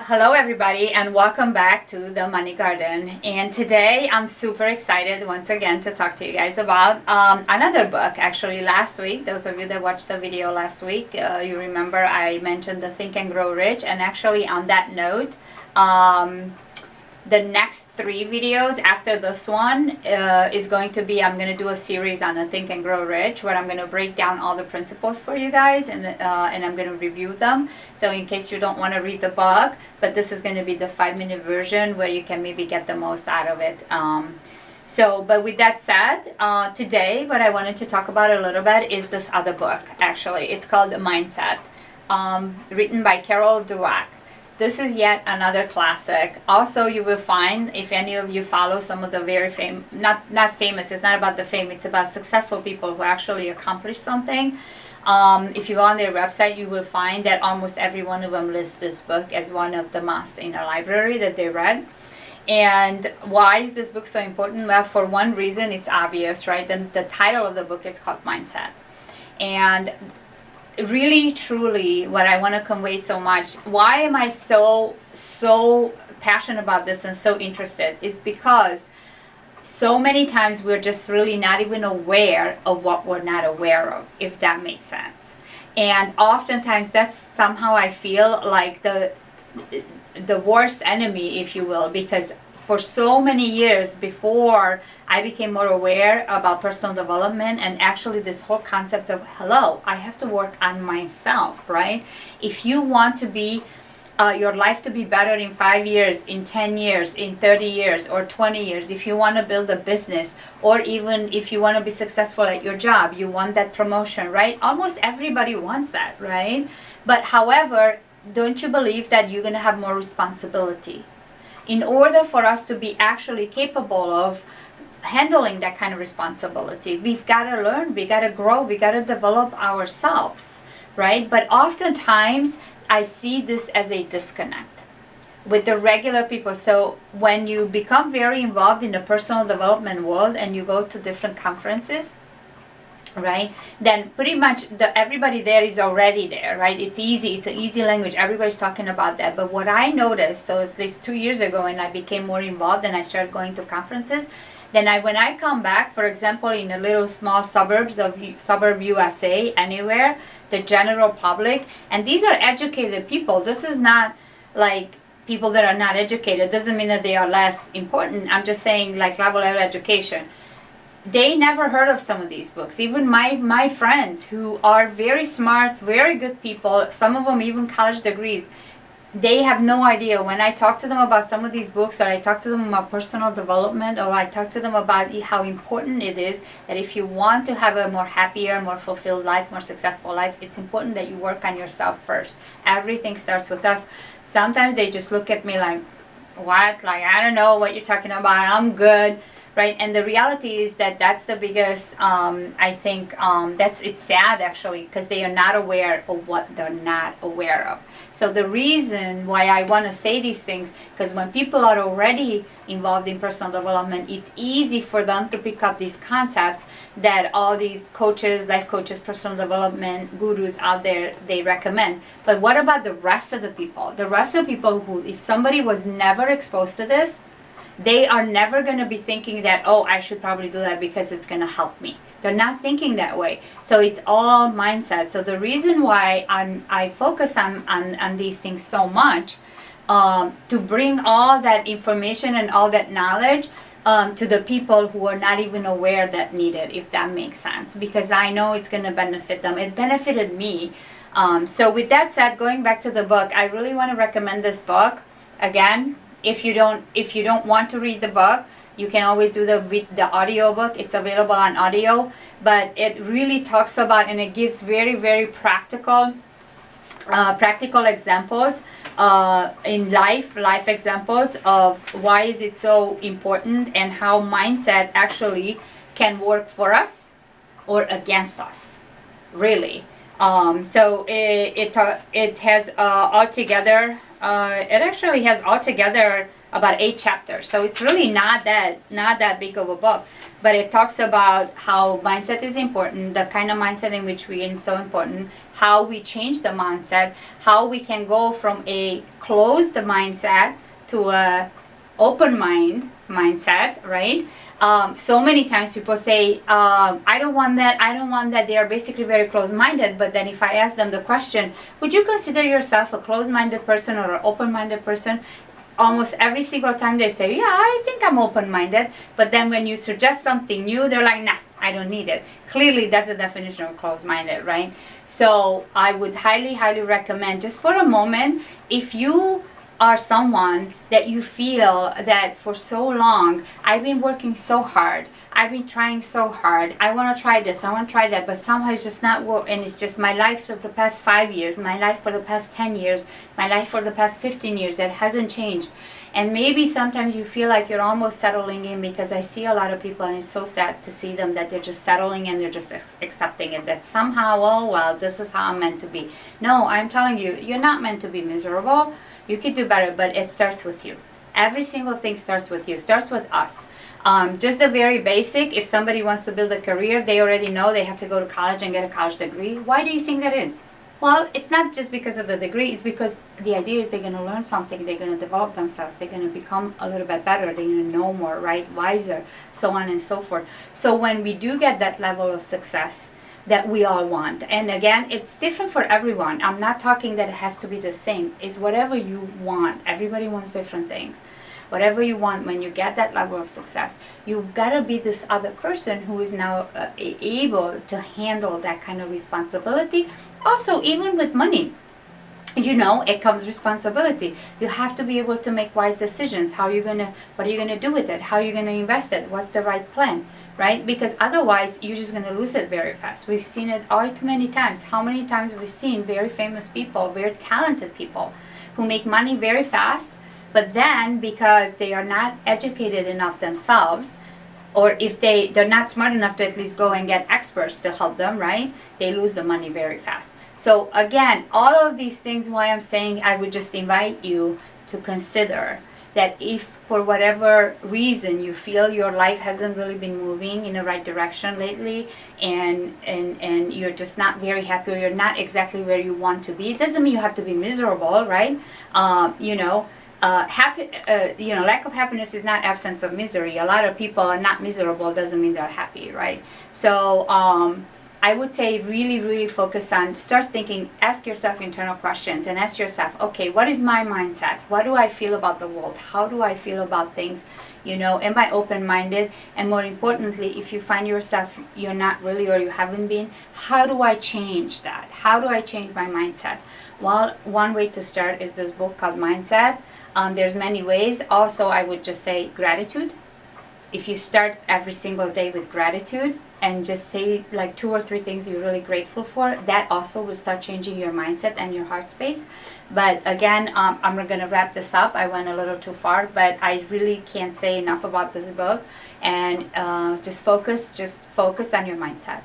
Hello everybody and welcome back to the Money Garden, and today I'm super excited once again to talk to you guys about another book. Actually, last week, those of you that watched the video last week, you remember I mentioned the Think and Grow Rich, and actually on that note, the next 3 videos after this one is going to be, I'm going to do a series on the Think and Grow Rich where I'm going to break down all the principles for you guys, and I'm going to review them. So in case you don't want to read the book, but this is going to be the 5-minute version where you can maybe get the most out of it. But with that said, today what I wanted to talk about a little bit is this other book. Actually, it's called Mindset, written by Dweck. This is yet another classic. Also, you will find, if any of you follow some of the very famous, not famous, it's not about the fame, it's about successful people who actually accomplished something. If you go on their website, you will find that almost every one of them lists this book as one of the must in their library that they read. And why is this book so important? Well, for one reason, it's obvious, right? The title of the book is called Mindset. And really, truly, what I want to convey so much, why am I so passionate about this and so interested, is because so many times we're just really not even aware of what we're not aware of, if that makes sense. And oftentimes that's somehow, I feel like the worst enemy, if you will, because for so many years before I became more aware about personal development and actually this whole concept of, hello, I have to work on myself, right? If you want to be, your life to be better in 5 years, in 10 years, in 30 years, or 20 years, if you want to build a business, or even if you want to be successful at your job, you want that promotion, right? Almost everybody wants that, right? But however, don't you believe that you're going to have more responsibility? In order for us to be actually capable of handling that kind of responsibility, we've got to learn, we got to grow, we got to develop ourselves, right? But oftentimes, I see this as a disconnect with the regular people. So when you become very involved in the personal development world and you go to different conferences, right, then pretty much everybody there is already there, right? It's easy, it's an easy language, everybody's talking about that. But what I noticed, so it's this 2 years ago, and I became more involved and I started going to conferences, then when I come back, for example, in the little small suburbs of suburb USA, anywhere, the general public, and these are educated people, this is not like people that are not educated, doesn't mean that they are less important, I'm just saying like level of education. They never heard of some of these books. Even my friends who are very smart, very good people, some of them even college degrees, they have no idea. When I talk to them about some of these books, or I talk to them about personal development, or I talk to them about how important it is that if you want to have a more happier, more fulfilled life, more successful life, it's important that you work on yourself first. Everything starts with us. Sometimes they just look at me like, what? Like, I don't know what you're talking about. I'm good. Right, and the reality is that that's the biggest, I think, it's sad actually, because they are not aware of what they're not aware of. So the reason why I want to say these things, because when people are already involved in personal development, it's easy for them to pick up these concepts that all these coaches, life coaches, personal development gurus out there, they recommend. But what about the rest of the people? The rest of the people who, if somebody was never exposed to this, they are never going to be thinking that, oh, I should probably do that because it's going to help me. They're not thinking that way. So it's all mindset. So the reason why I focus on these things so much, to bring all that information and all that knowledge to the people who are not even aware that need it, if that makes sense. Because I know it's going to benefit them. It benefited me. So with that said, going back to the book, I really want to recommend this book. Again, if you don't want to read the book, you can always do the audio book. It's available on audio, but it really talks about, and it gives very, very practical examples in life examples of why is it so important and how mindset actually can work for us or against us, really. So it has altogether. It actually has altogether about 8 chapters. So it's really not that big of a book, but it talks about how mindset is important, the kind of mindset in which we're in is so important, how we change the mindset, how we can go from a closed mindset to a open mindset, right? So many times people say, I don't want that. They are basically very closed-minded. But then if I ask them the question, would you consider yourself a closed-minded person or an open-minded person? Almost every single time they say, yeah, I think I'm open-minded. But then when you suggest something new, they're like, nah, I don't need it. Clearly, that's the definition of closed-minded, right? So I would highly, highly recommend, just for a moment, if you are someone that you feel that for so long, I've been working so hard, I've been trying so hard, I want to try this, I want to try that, but somehow it's just not working, and it's just my life for the past 5 years, my life for the past 10 years, my life for the past 15 years, that hasn't changed. And maybe sometimes you feel like you're almost settling in, because I see a lot of people, and it's so sad to see them, that they're just settling and they're just accepting it, that somehow, oh well, this is how I'm meant to be. No, I'm telling you, you're not meant to be miserable. You could do better, but it starts with you. Every single thing starts with you. It starts with us. Just the very basic, if somebody wants to build a career, they already know they have to go to college and get a college degree. Why do you think that is? Well, it's not just because of the degree. It's because the idea is they're going to learn something. They're going to develop themselves. They're going to become a little bit better. They're going to know more, right? Wiser, so on and so forth. So when we do get that level of success that we all want, and again, it's different for everyone. I'm not talking that it has to be the same. It's whatever you want. Everybody wants different things. Whatever you want, when you get that level of success, you've got to be this other person who is now able to handle that kind of responsibility. Also, even with money, you know, it comes responsibility. You have to be able to make wise decisions. What are you gonna do with it? How are you gonna invest it? What's the right plan, right? Because otherwise, you're just gonna lose it very fast. We've seen it all too many times. How many times we've seen very famous people, very talented people, who make money very fast, but then because they are not educated enough themselves, or if they're not smart enough to at least go and get experts to help them, right? They lose the money very fast. So again, all of these things, why I'm saying I would just invite you to consider that if for whatever reason you feel your life hasn't really been moving in the right direction lately, and you're just not very happy, or you're not exactly where you want to be, it doesn't mean you have to be miserable, right? Lack of happiness is not absence of misery. A lot of people are not miserable, doesn't mean they're happy, right? So I would say really, really focus on, start thinking, ask yourself internal questions, and ask yourself, okay, what is my mindset? What do I feel about the world? How do I feel about things? You know, am I open-minded? And more importantly, if you find yourself you're not really, or you haven't been, how do I change that? How do I change my mindset? Well, one way to start is this book called Mindset. There's many ways. Also, I would just say gratitude. If you start every single day with gratitude and just say like 2 or 3 things you're really grateful for, that also will start changing your mindset and your heart space. But again, I'm going to wrap this up. I went a little too far, but I really can't say enough about this book. And just focus on your mindset.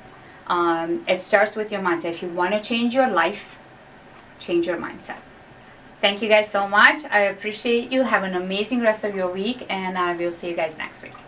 It starts with your mindset. If you want to change your life, change your mindset. Thank you guys so much. I appreciate you. Have an amazing rest of your week, and I will see you guys next week.